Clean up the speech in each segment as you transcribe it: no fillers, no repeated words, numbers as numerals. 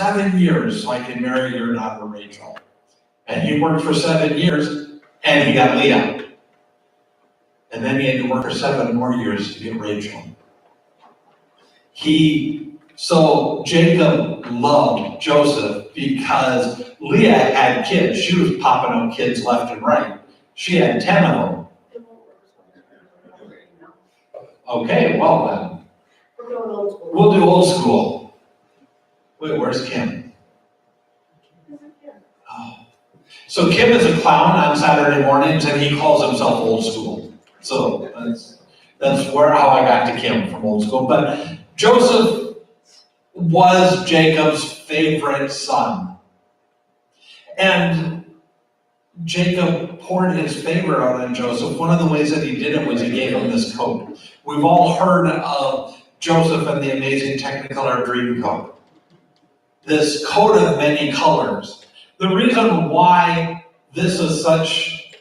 7 years so I can marry your daughter Rachel. And he worked for 7 years, and he got Leah. And then he had to work for 7 more years to get Rachel. So Jacob loved Joseph because Leah had kids. She was popping out kids left and right. She had 10 of them. Okay, well then. We'll do old school. Wait, where's Kim? Oh. So Kim is a clown on Saturday mornings, and he calls himself old school. So that's how I got to Kim, from old school. But Joseph was Jacob's favorite son. And Jacob poured his favor out on Joseph. One of the ways that he did it was he gave him this coat. We've all heard of Joseph and the amazing Technicolor dream coat. This coat of many colors. The reason why this is such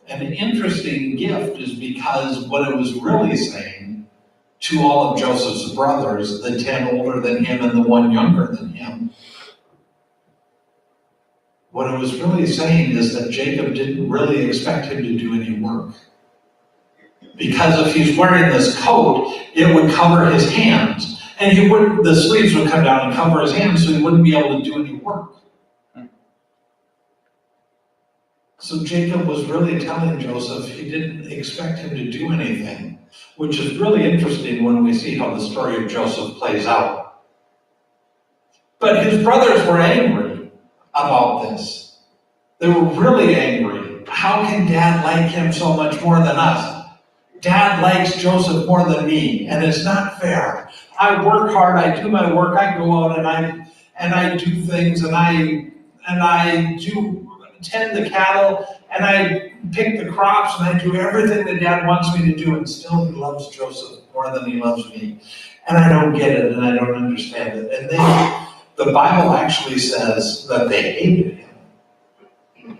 an interesting gift is because what it was really saying to all of Joseph's brothers, the 10 older than him and the 1 younger than him, what it was really saying is that Jacob didn't really expect him to do any work. Because if he's wearing this coat, it would cover his hands. And the sleeves would come down and cover his hands, so he wouldn't be able to do any work. So Jacob was really telling Joseph he didn't expect him to do anything, which is really interesting when we see how the story of Joseph plays out. But his brothers were angry about this. They were really angry. How can Dad like him so much more than us? Dad likes Joseph more than me, and it's not fair. I work hard, I do my work, I go out and I do things, and I do tend the cattle, and I pick the crops, and I do everything that Dad wants me to do, and still he loves Joseph more than he loves me. And I don't get it, and I don't understand it. And then the Bible actually says that they hated him.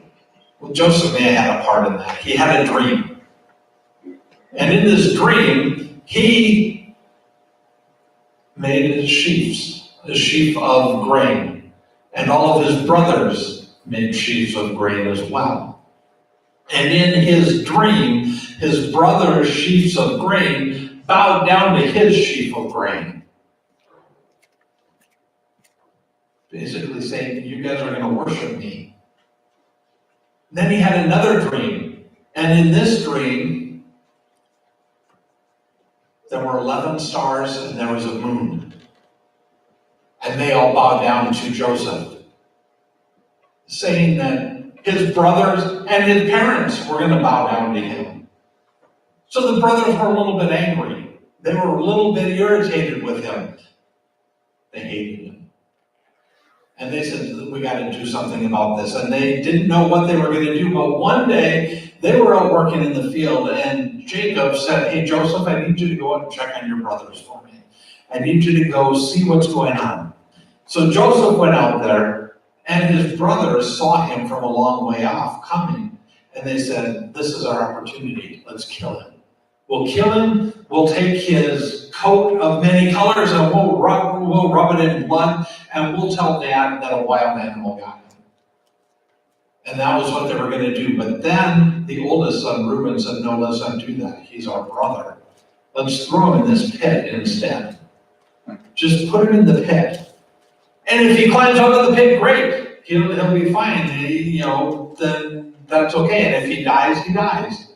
Well, Joseph may have had a part in that. He had a dream. And in this dream, he made a sheaf of grain. And all of his brothers made sheaves of grain as well. And in his dream, his brother's sheaves of grain bowed down to his sheaf of grain. Basically saying, you guys are going to worship me. Then he had another dream. And in this dream, there were 11 stars and there was a moon. And they all bowed down to Joseph, saying that his brothers and his parents were going to bow down to him. So the brothers were a little bit angry. They were a little bit irritated with him. They hated him. And they said, we got to do something about this. And they didn't know what they were going to do. But one day, they were out working in the field, and Jacob said, hey, Joseph, I need you to go out and check on your brothers for me. I need you to go see what's going on. So Joseph went out there, and his brothers saw him from a long way off coming. And they said, this is our opportunity. Let's kill him. We'll kill him. We'll take his coat of many colors, and we'll rub it in blood, and we'll tell Dad that a wild animal got him. And that was what they were going to do. But then the oldest son, Reuben, said, no, let's not do that. He's our brother. Let's throw him in this pit instead. Just put him in the pit. And if he climbs out of the pit, great. He'll be fine. Then that's okay. And if he dies, he dies.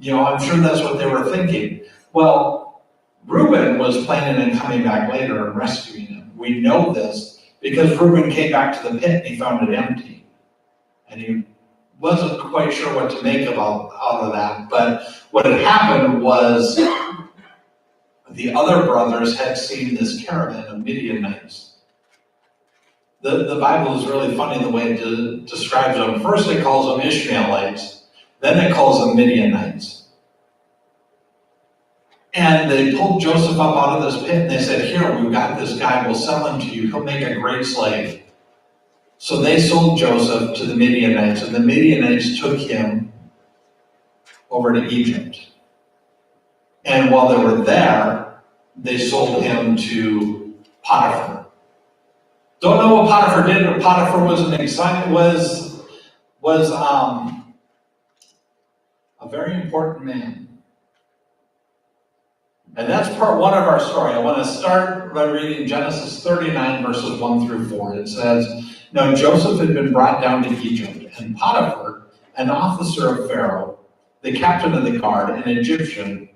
I'm sure that's what they were thinking. Well, Reuben was planning on coming back later and rescuing him. We know this because Reuben came back to the pit and he found it empty. And he wasn't quite sure what to make out of that. But what had happened was the other brothers had seen this caravan of Midianites. The Bible is really funny the way it describes them. First it calls them Ishmaelites, then it calls them Midianites. And they pulled Joseph up out of this pit and they said, here, we've got this guy, we'll sell him to you, he'll make a great slave. So they sold Joseph to the Midianites, and the Midianites took him over to Egypt. And while they were there, they sold him to Potiphar. Don't know what Potiphar did, but Potiphar was a very important man. And that's part one of our story. I want to start by reading Genesis 39, verses 1 through 4. It says, "Now Joseph had been brought down to Egypt, and Potiphar, an officer of Pharaoh, the captain of the guard, an Egyptian,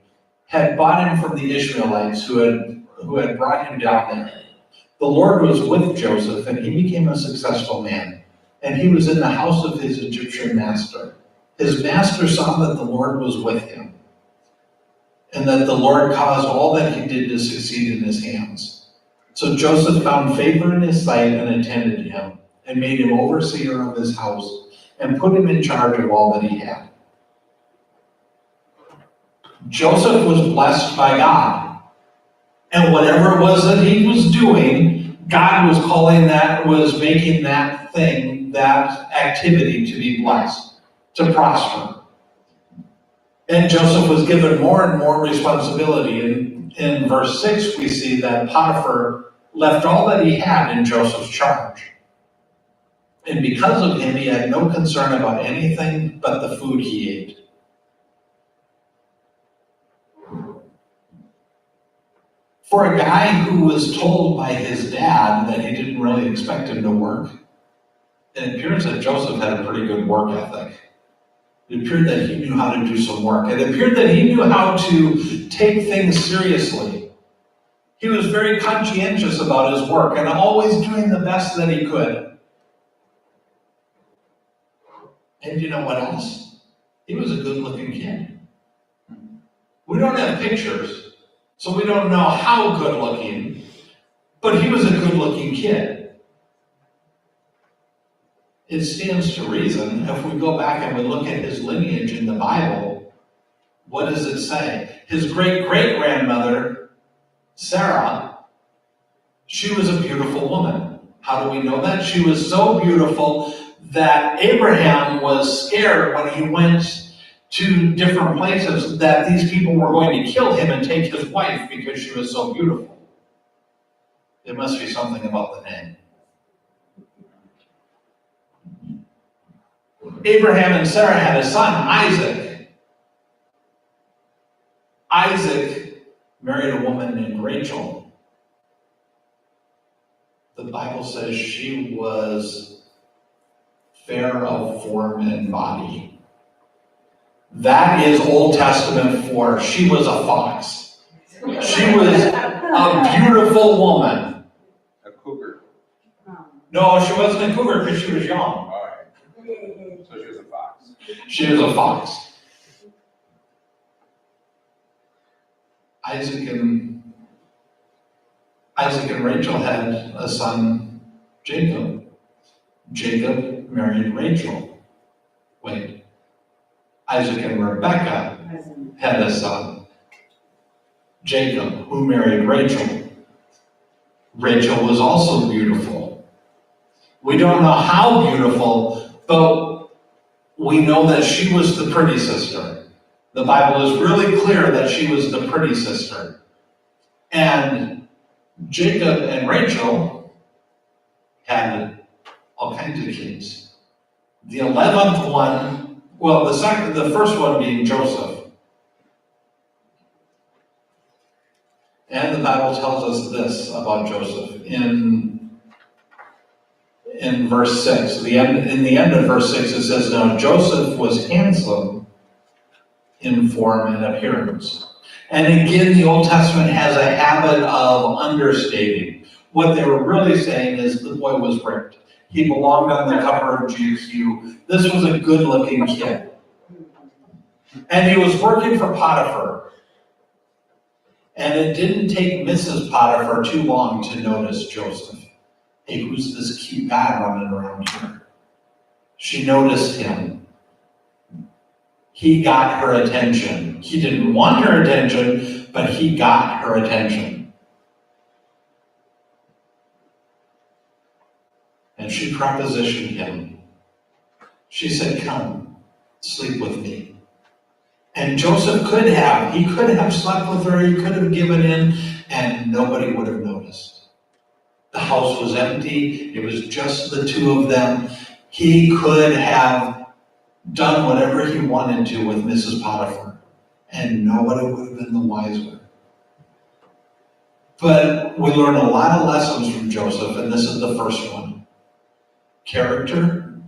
had bought him from the Ishmaelites who had brought him down there. The Lord was with Joseph, and he became a successful man, and he was in the house of his Egyptian master. His master saw that the Lord was with him, and that the Lord caused all that he did to succeed in his hands. So Joseph found favor in his sight and attended him, and made him overseer of his house, and put him in charge of all that he had." Joseph was blessed by God. And whatever it was that he was doing, God was was making that thing, that activity to be blessed, to prosper. And Joseph was given more and more responsibility. In verse 6, we see that Potiphar left all that he had in Joseph's charge. And because of him, he had no concern about anything but the food he ate. For a guy who was told by his dad that he didn't really expect him to work, it appears that Joseph had a pretty good work ethic. It appeared that he knew how to do some work. It appeared that he knew how to take things seriously. He was very conscientious about his work and always doing the best that he could. And you know what else? He was a good-looking kid. We don't have pictures, so we don't know how good-looking, but he was a good-looking kid. It stands to reason, if we go back and we look at his lineage in the Bible, what does it say? His great-great-grandmother, Sarah, she was a beautiful woman. How do we know that? She was so beautiful that Abraham was scared when he went to different places that these people were going to kill him and take his wife because she was so beautiful. It must be something about the name. Abraham and Sarah had a son, Isaac. Isaac married a woman named Rachel. The Bible says she was fair of form and body. That is Old Testament for she was a fox. She was a beautiful woman. A cougar. No, she wasn't a cougar because she was young. All right. So she was a fox. She was a fox. Isaac and Rachel had a son, Jacob. Jacob married Rachel. Wait. Isaac and Rebekah had a son, Jacob, who married Rachel. Rachel was also beautiful. We don't know how beautiful, but we know that she was the pretty sister. The Bible is really clear that she was the pretty sister. And Jacob and Rachel had all kinds of kids. The 11th one, well, the first one being Joseph. And the Bible tells us this about Joseph in verse 6. In the end of verse 6, it says, "Now Joseph was handsome in form and appearance." And again, the Old Testament has a habit of understating. What they were really saying is the boy was ripped. He belonged on the cover of GQ. This was a good-looking kid. And he was working for Potiphar. And it didn't take Mrs. Potiphar too long to notice Joseph. Hey, who's this cute guy running around here? She noticed him. He got her attention. He didn't want her attention, but he got her attention. And she propositioned him. She said, "Come, sleep with me." And Joseph could have slept with her, he could have given in, and nobody would have noticed. The house was empty. It was just the two of them. He could have done whatever he wanted to with Mrs. Potiphar, and nobody would have been the wiser. But we learn a lot of lessons from Joseph, and this is the first one. Character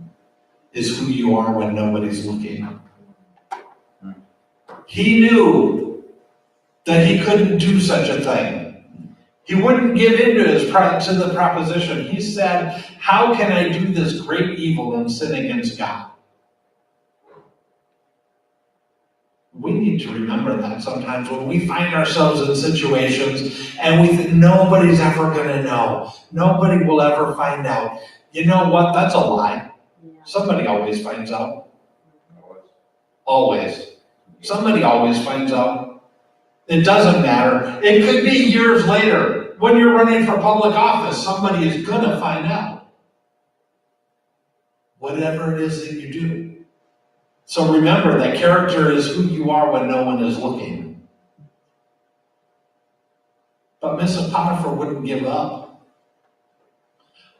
is who you are when nobody's looking. He knew that he couldn't do such a thing. He wouldn't give in to the proposition. He said, how can I do this great evil and sin against God? We need to remember that sometimes when we find ourselves in situations and we think nobody's ever going to know. Nobody will ever find out. You know what? That's a lie. Somebody always finds out. Always. Somebody always finds out. It doesn't matter. It could be years later. When you're running for public office, somebody is going to find out. Whatever it is that you do. So remember that character is who you are when no one is looking. But Mrs. Potiphar wouldn't give up.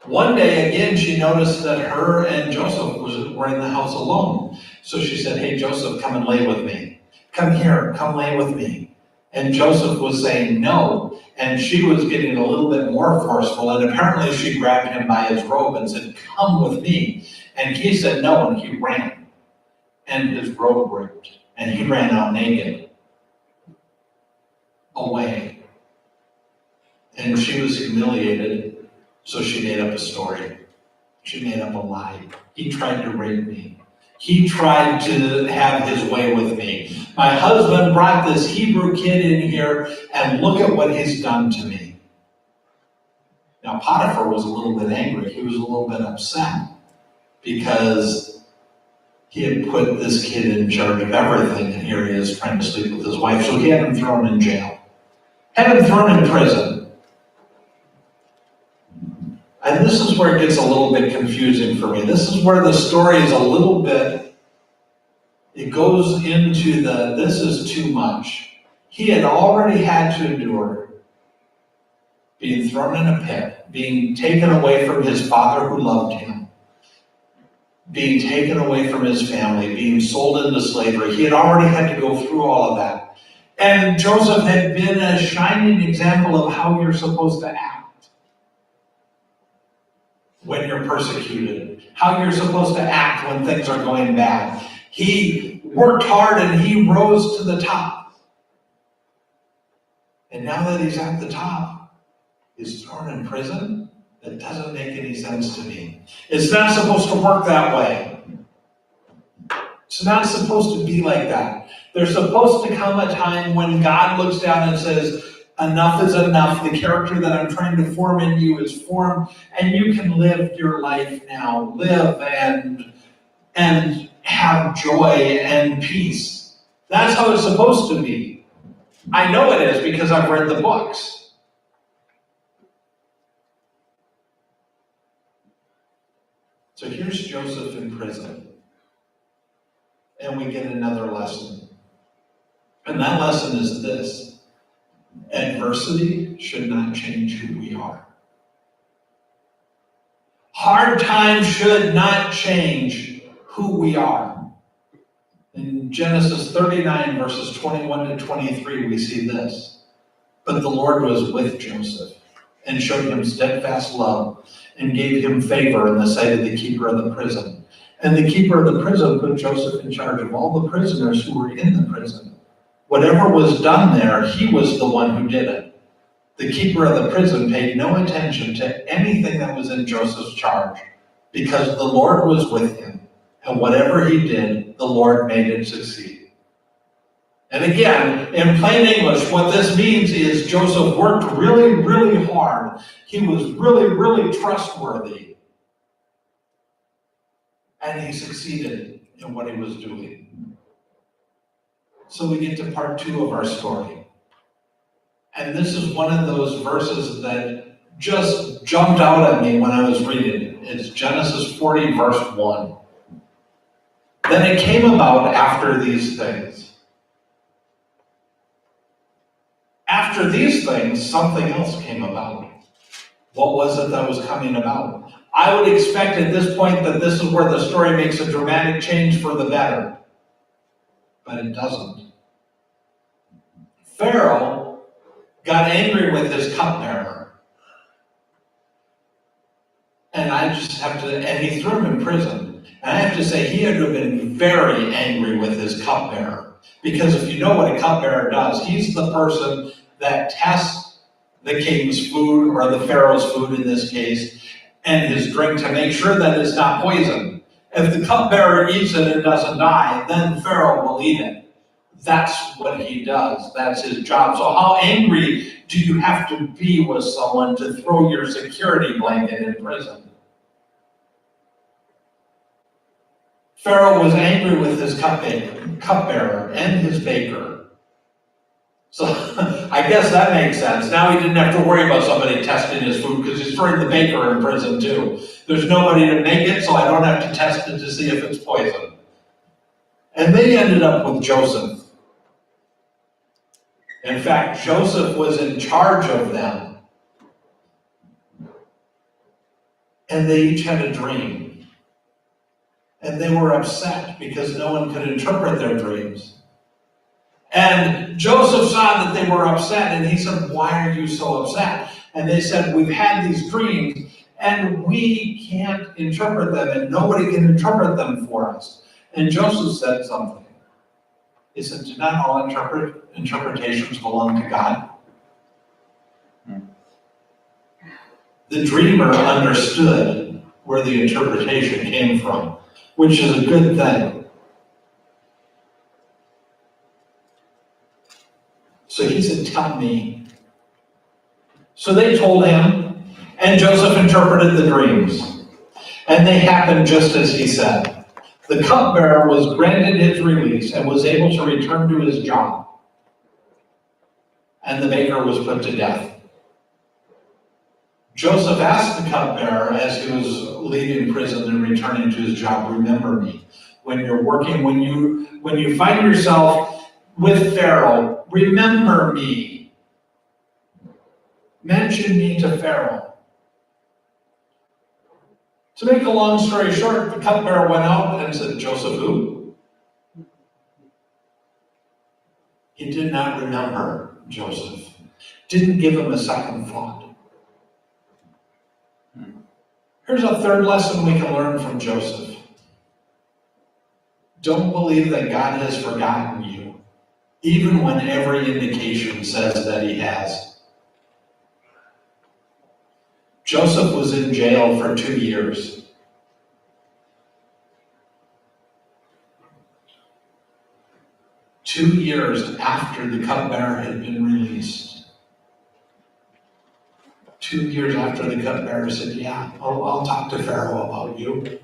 One day, again, she noticed that her and Joseph were in the house alone. So she said, hey, Joseph, come and lay with me. Come here, come lay with me. And Joseph was saying no. And she was getting a little bit more forceful. And apparently she grabbed him by his robe and said, come with me. And he said no, and he ran. And his robe ripped, and he ran out naked, away. And she was humiliated, so she made up a story. She made up a lie. He tried to rape me. He tried to have his way with me. My husband brought this Hebrew kid in here, and look at what he's done to me. Now, Potiphar was a little bit angry. He was a little bit upset, because he had put this kid in charge of everything, and here he is trying to sleep with his wife. So he had him thrown in jail. Had him thrown in prison. And this is where it gets a little bit confusing for me. This is where the story is a little bit, it goes into this is too much. He had already had to endure being thrown in a pit, being taken away from his father who loved him, being taken away from his family, being sold into slavery. He had already had to go through all of that. And Joseph had been a shining example of how you're supposed to act when you're persecuted, how you're supposed to act when things are going bad. He worked hard and he rose to the top. And now that he's at the top, he's thrown in prison? That doesn't make any sense to me. It's not supposed to work that way. It's not supposed to be like that. There's supposed to come a time when God looks down and says, enough is enough. The character that I'm trying to form in you is formed, and you can live your life now. Live and have joy and peace. That's how it's supposed to be. I know it is because I've read the books. So here's Joseph in prison. And we get another lesson. And that lesson is this. Adversity should not change who we are. Hard times should not change who we are. In Genesis 39, verses 21 to 23, we see this. But the Lord was with Joseph and showed him steadfast love and gave him favor in the sight of the keeper of the prison. And the keeper of the prison put Joseph in charge of all the prisoners who were in the prison. Whatever was done there, he was the one who did it. The keeper of the prison paid no attention to anything that was in Joseph's charge, because the Lord was with him, and whatever he did, the Lord made it succeed. And again, in plain English, what this means is Joseph worked really, really hard. He was really, really trustworthy. And he succeeded in what he was doing. So we get to part 2 of our story. And this is one of those verses that just jumped out at me when I was reading it. It's Genesis 40, verse 1. Then it came about after these things. After these things, something else came about. What was it that was coming about? I would expect at this point that this is where the story makes a dramatic change for the better. But it doesn't. Pharaoh got angry with his cupbearer. And he threw him in prison. And I have to say, he had to have been very angry with his cupbearer. Because if you know what a cupbearer does, he's the person that tests the king's food, or the Pharaoh's food in this case, and his drink to make sure that it's not poison. If the cupbearer eats it and doesn't die, then Pharaoh will eat it. That's what he does. That's his job. So how angry do you have to be with someone to throw your security blanket in prison? Pharaoh was angry with his cupbearer and his baker. So I guess that makes sense. Now he didn't have to worry about somebody testing his food because he's throwing the baker in prison too. There's nobody to make it, so I don't have to test it to see if it's poison. And they ended up with Joseph. In fact, Joseph was in charge of them. And they each had a dream. And they were upset because no one could interpret their dreams. And Joseph saw that they were upset, and he said, "Why are you so upset?" And they said, "We've had these dreams, and we can't interpret them, and nobody can interpret them for us." And Joseph said something. He said, "Do not all interpretations belong to God?" The dreamer understood where the interpretation came from, which is a good thing. So he said, "Tell me." So they told him, and Joseph interpreted the dreams. And they happened just as he said. The cupbearer was granted his release and was able to return to his job. And the baker was put to death. Joseph asked the cupbearer as he was leaving prison and returning to his job, "Remember me." When you're working, when you find yourself with Pharaoh, remember me. Mention me to Pharaoh. To make a long story short, the cupbearer went out and said, "Joseph who?" He did not remember Joseph. Didn't give him a second thought. Here's a third lesson we can learn from Joseph. Don't believe that God has forgotten you, even when every indication says that he has. Joseph was in jail for 2 years. Two years after the cupbearer had been released. 2 years after the cupbearer said, "Yeah, I'll talk to Pharaoh about you.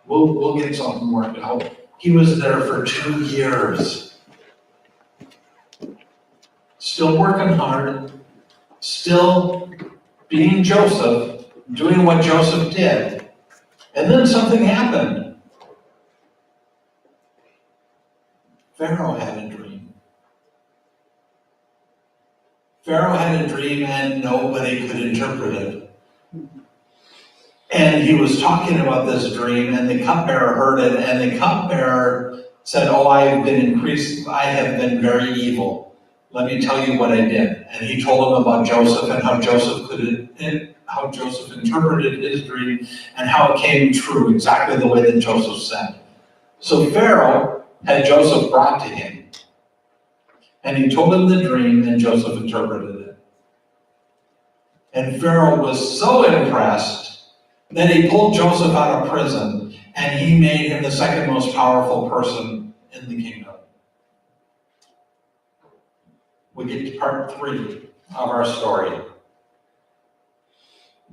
We'll get something worked out." He was there for 2 years. Still working hard. Still being Joseph, doing what Joseph did. And then something happened. Pharaoh had a dream. Pharaoh had a dream and nobody could interpret it. And he was talking about this dream, and the cupbearer heard it, and the cupbearer said, "Oh, I have been very evil. Let me tell you what I did." And he told him about Joseph and how Joseph interpreted his dream and how it came true, exactly the way that Joseph said. So Pharaoh had Joseph brought to him. And he told him the dream, and Joseph interpreted it. And Pharaoh was so impressed that he pulled Joseph out of prison, and he made him the second most powerful person in the kingdom. We get to part 3 of our story.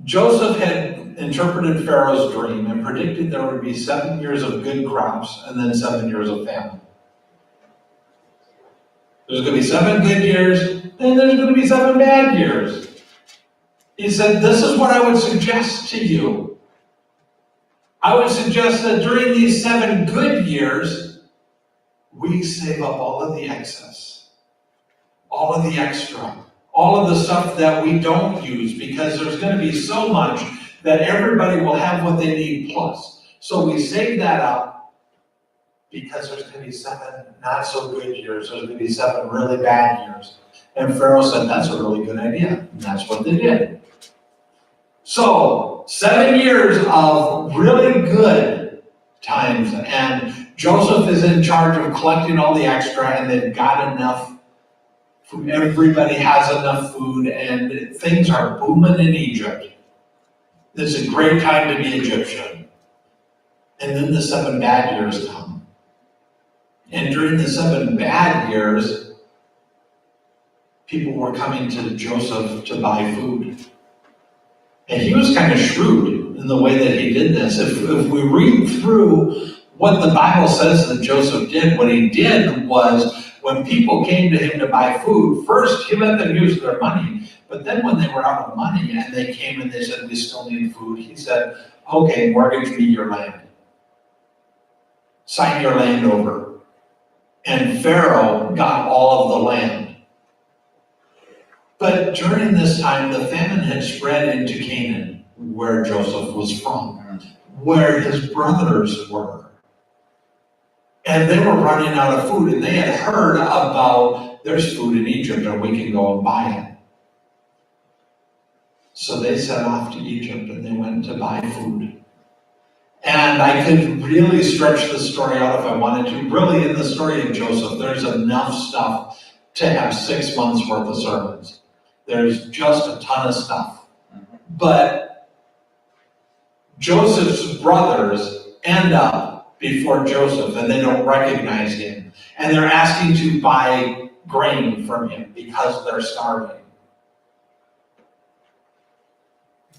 Joseph had interpreted Pharaoh's dream and predicted there would be 7 years of good crops and then 7 years of famine. There's going to be 7 good years, and there's going to be 7 bad years. He said, "This is what I would suggest to you. I would suggest that during these 7 good years, we save up all of the excess, all of the extra, all of the stuff that we don't use, because there's going to be so much that everybody will have what they need plus. So we save that up because there's going to be 7 not so good years. There's going to be 7 really bad years. And Pharaoh said, that's a really good idea. And that's what they did. So 7 years of really good times, and Joseph is in charge of collecting all the extra, and they've got enough food. Everybody has enough food, and things are booming in Egypt. It's a great time to be Egyptian. And then the 7 bad years come. And during the 7 bad years, people were coming to Joseph to buy food. And he was kind of shrewd in the way that he did this. If we read through what the Bible says that Joseph did, what he did was, when people came to him to buy food, first he let them use their money. But then when they were out of money and they came and they said, we still need food, he said, okay, mortgage me your land. Sign your land over. And Pharaoh got all of the land. But during this time, the famine had spread into Canaan, where Joseph was from, where his brothers were. And they were running out of food, and they had heard about there's food in Egypt and we can go and buy it. So they set off to Egypt and they went to buy food. And I could really stretch the story out if I wanted to. Really, in the story of Joseph, there's enough stuff to have 6 months worth of sermons. There's just a ton of stuff. But Joseph's brothers end up before Joseph, and they don't recognize him. And they're asking to buy grain from him because they're starving.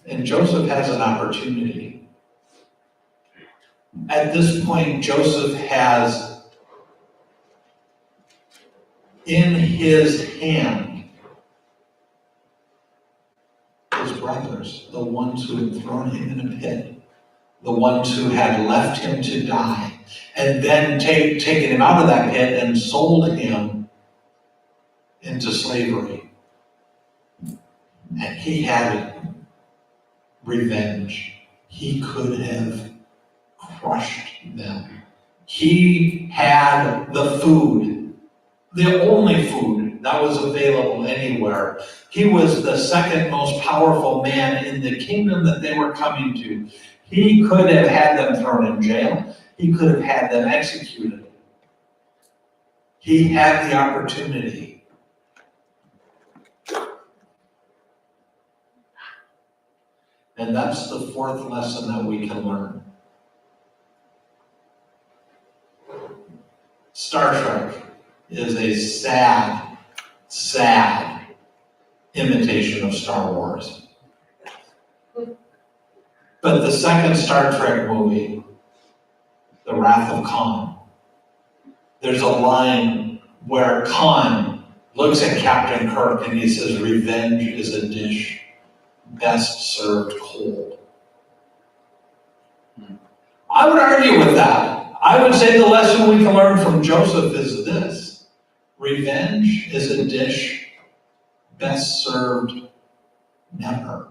And Joseph has an opportunity. At this point, Joseph has in his hand his brothers, the ones who had thrown him in a pit, the ones who had left him to die, and then taken him out of that pit and sold him into slavery. And he had revenge. He could have crushed them. He had the food, the only food that was available anywhere. He was the second most powerful man in the kingdom that they were coming to. He could have had them thrown in jail. He could have had them executed. He had the opportunity. And that's the 4th lesson that we can learn. Star Trek is a sad, sad imitation of Star Wars. But the second Star Trek movie, The Wrath of Khan, there's a line where Khan looks at Captain Kirk and he says, revenge is a dish best served cold. I would argue with that. I would say the lesson we can learn from Joseph is this. Revenge is a dish best served never.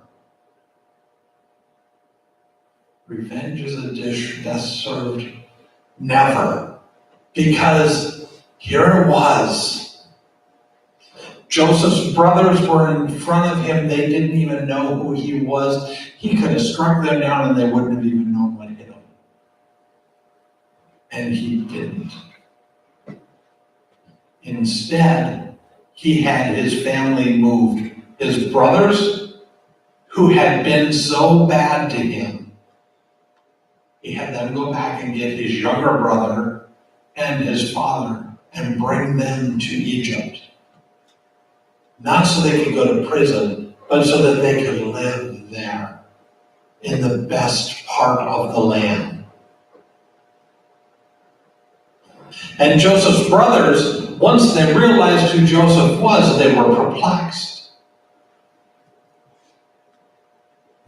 Revenge is a dish best served never. Because here it was. Joseph's brothers were in front of him. They didn't even know who he was. He could have struck them down and they wouldn't have even known what hit him. And he didn't. Instead, he had his family moved. His brothers, who had been so bad to him, he had them go back and get his younger brother and his father and bring them to Egypt. Not so they could go to prison, but so that they could live there in the best part of the land. And Joseph's brothers, once they realized who Joseph was, they were perplexed.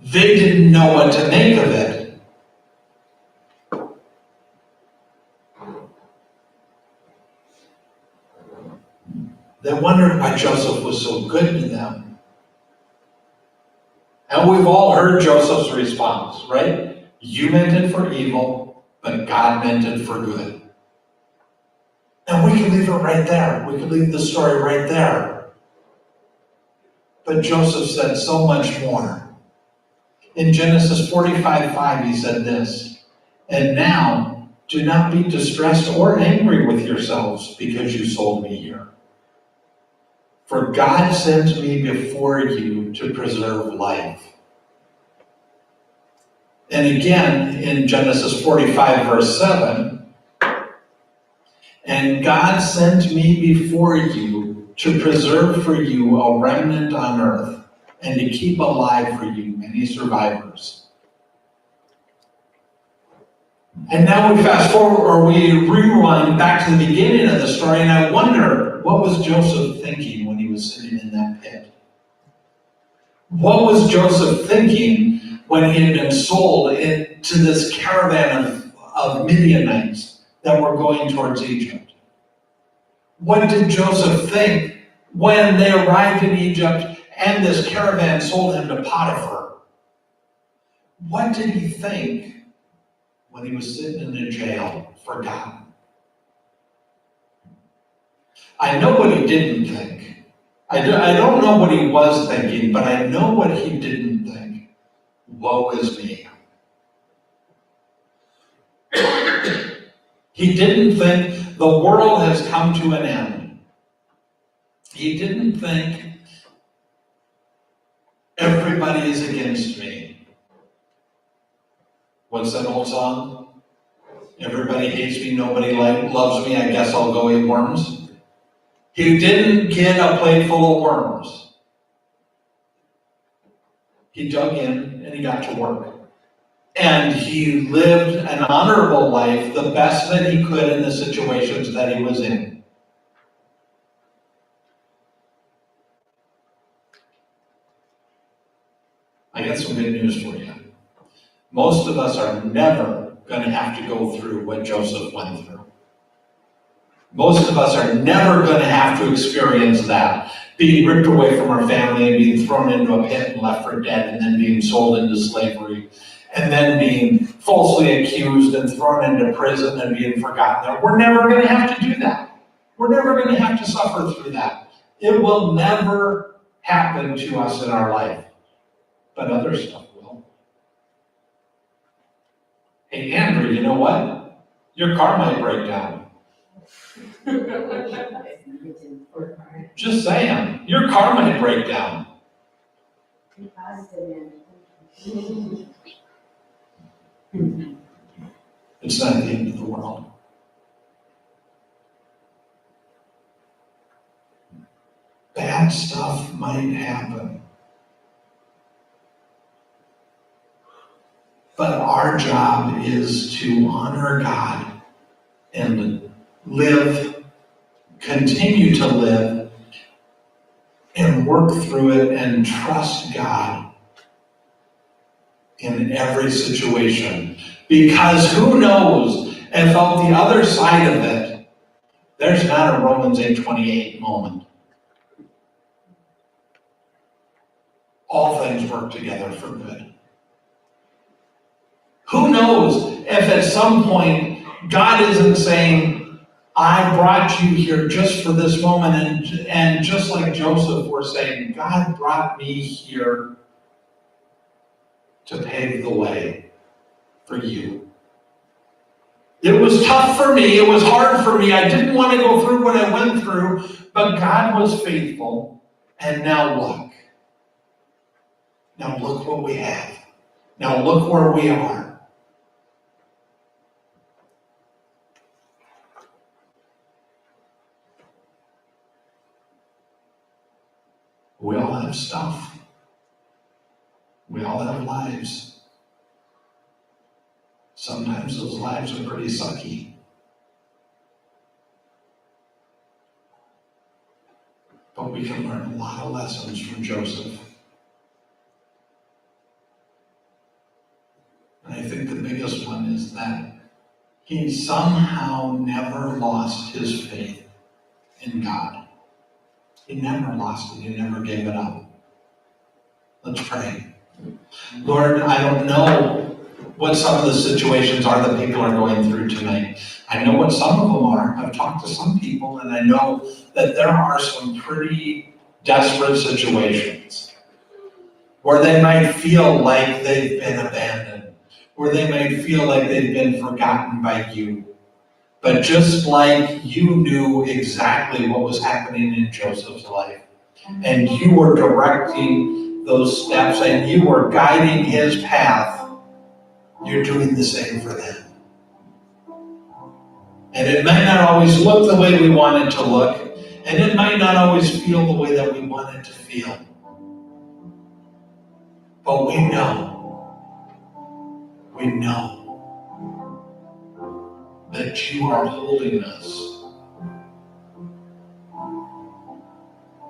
They didn't know what to make of it. They wondered why Joseph was so good to them. And we've all heard Joseph's response, right? You meant it for evil, but God meant it for good. And we can leave it right there. We can leave the story right there. But Joseph said so much more. In Genesis 45:5, he said this, and now do not be distressed or angry with yourselves because you sold me here. For God sent me before you to preserve life. And again, in Genesis 45, verse 7, and God sent me before you to preserve for you a remnant on earth and to keep alive for you many survivors. And now we fast forward, or we rewind back to the beginning of the story, and I wonder, what was Joseph thinking when he was sitting in that pit? What was Joseph thinking when he had been sold into this caravan of Midianites that were going towards Egypt? What did Joseph think when they arrived in Egypt and this caravan sold him to Potiphar? What did he think when he was sitting in the jail for God? I know what he didn't think. I don't know what he was thinking, but I know what he didn't think. Woe is me. He didn't think the world has come to an end. He didn't think everybody is against me. What's that old song? Everybody hates me, nobody loves me, I guess I'll go eat worms. He didn't get a plate full of worms. He dug in and he got to work. And he lived an honorable life, the best that he could in the situations that he was in. I got some good news for you. Most of us are never going to have to go through what Joseph went through. Most of us are never going to have to experience that. Being ripped away from our family and being thrown into a pit and left for dead, and then being sold into slavery, and then being falsely accused and thrown into prison and being forgotten there. We're never going to have to do that. We're never going to have to suffer through that. It will never happen to us in our life. But other stuff will. Hey, Andrew, you know what? Your car might break down. Just saying, your car might break down. It's not the end of the world. Bad stuff might happen. But our job is to honor God and live, continue to live, and work through it and trust God in every situation. Because who knows if on the other side of it, there's not a Romans 8:28 moment. All things work together for good. Who knows if at some point God isn't saying, I brought you here just for this moment, and just like Joseph, we're saying, God brought me here to pave the way for you. It was tough for me, it was hard for me, I didn't want to go through what I went through, but God was faithful, and now look. Now look what we have. Now look where we are. We all have stuff. We all have lives. Sometimes those lives are pretty sucky. But we can learn a lot of lessons from Joseph. And I think the biggest one is that he somehow never lost his faith in God. You never lost it. You never gave it up. Let's pray. Lord, I don't know what some of the situations are that people are going through tonight. I know what some of them are. I've talked to some people, and I know that there are some pretty desperate situations where they might feel like they've been abandoned, where they might feel like they've been forgotten by you. But just like you knew exactly what was happening in Joseph's life, and you were directing those steps, and you were guiding his path, you're doing the same for them. And it might not always look the way we want it to look, and it might not always feel the way that we want it to feel. But we know that you are holding us.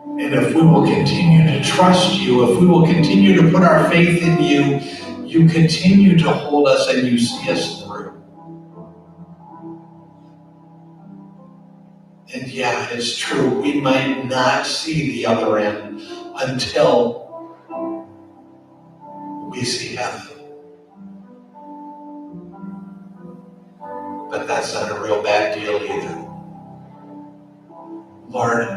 And if we will continue to trust you, if we will continue to put our faith in you, you continue to hold us and you see us through. And yeah, it's true, we might not see the other end until we see heaven. But that's not a real bad deal either. Lord,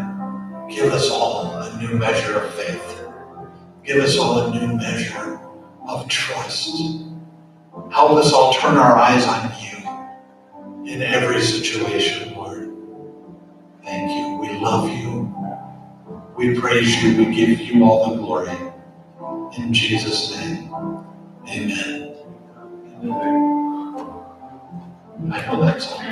give us all a new measure of faith. Give us all a new measure of trust. Help us all turn our eyes on you in every situation, Lord. Thank you. We love you. We praise you. We give you all the glory. In Jesus' name, amen. I know that's all.